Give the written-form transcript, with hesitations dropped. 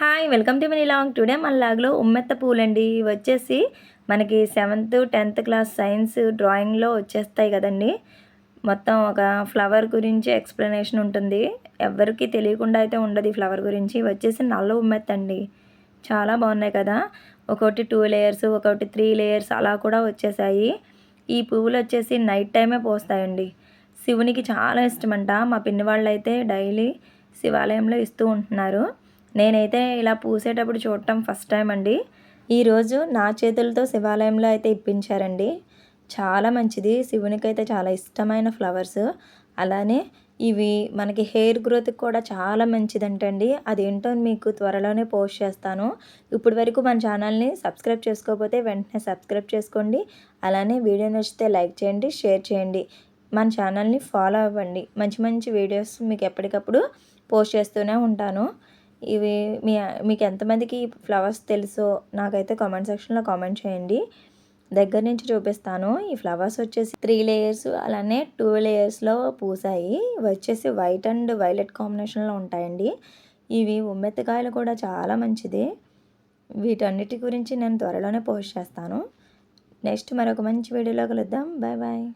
Hi welcome to mini long. Today మన లాగ్లో ఉమ్మెత్త పూలండి. ఇవి వచ్చేసి మనకి 7th 10th క్లాస్ సైన్స్ డ్రాయింగ్లో వచ్చేస్తాయి కదండి. మొత్తం ఒక ఫ్లవర్ గురించి ఎక్స్ప్లెనేషన్ ఉంటుంది. ఎవరికి తెలియకుండా అయితే ఉండదు ఈ ఫ్లవర్ గురించి. ఇవి వచ్చేసి నల్ల ఉమ్మెత్త అండి. చాలా బాగున్నాయి కదా. ఒకటి 2 లేయర్స్, ఒకటి 3 లేయర్స్ అలా కూడా వచ్చేసాయి. ఈ పువ్వులు వచ్చేసి నైట్ టైమే పోస్తాయండి. శివునికి చాలా ఇష్టమంట. మా పిన్ని వాళ్ళు అయితే డైలీ శివాలయంలో ఇస్తూ ఉంటున్నారు. నేనైతే ఇలా పూసేటప్పుడు చూడటం ఫస్ట్ టైం అండి. ఈరోజు నా చేతులతో శివాలయంలో అయితే ఇప్పించారండి. చాలా మంచిది. శివునికైతే చాలా ఇష్టమైన ఫ్లవర్స్. అలానే ఇవి మనకి హెయిర్ గ్రోత్కి కూడా చాలా మంచిదంటండి. అదేంటో మీకు త్వరలోనే పోస్ట్ చేస్తాను. ఇప్పటి వరకు మన ఛానల్ని సబ్స్క్రైబ్ చేసుకోకపోతే వెంటనే సబ్స్క్రైబ్ చేసుకోండి. అలానే వీడియో నచ్చితే లైక్ చేయండి, షేర్ చేయండి. మన ఛానల్ని ఫాలో అవ్వండి. మంచి మంచి వీడియోస్ మీకు ఎప్పటికప్పుడు పోస్ట్ చేస్తూనే ఉంటాను. ఇవి మీకు ఎంతమందికి ఫ్లవర్స్ తెలుసో నాకైతే కామెంట్ సెక్షన్లో కామెంట్ చేయండి. దగ్గర నుంచి చూపిస్తాను. ఈ ఫ్లవర్స్ వచ్చేసి 3 లేయర్స్ అలానే 2 లేయర్స్లో పూసాయి. ఇవి వచ్చేసి వైట్ అండ్ వైలెట్ కాంబినేషన్లో ఉంటాయండి. ఇవి ఉమ్మెత్తకాయలు కూడా చాలా మంచిది. వీటన్నిటి గురించి నేను త్వరలోనే పోస్ట్ చేస్తాను. నెక్స్ట్ మరొక మంచి వీడియోలో కలుద్దాం. Bye bye.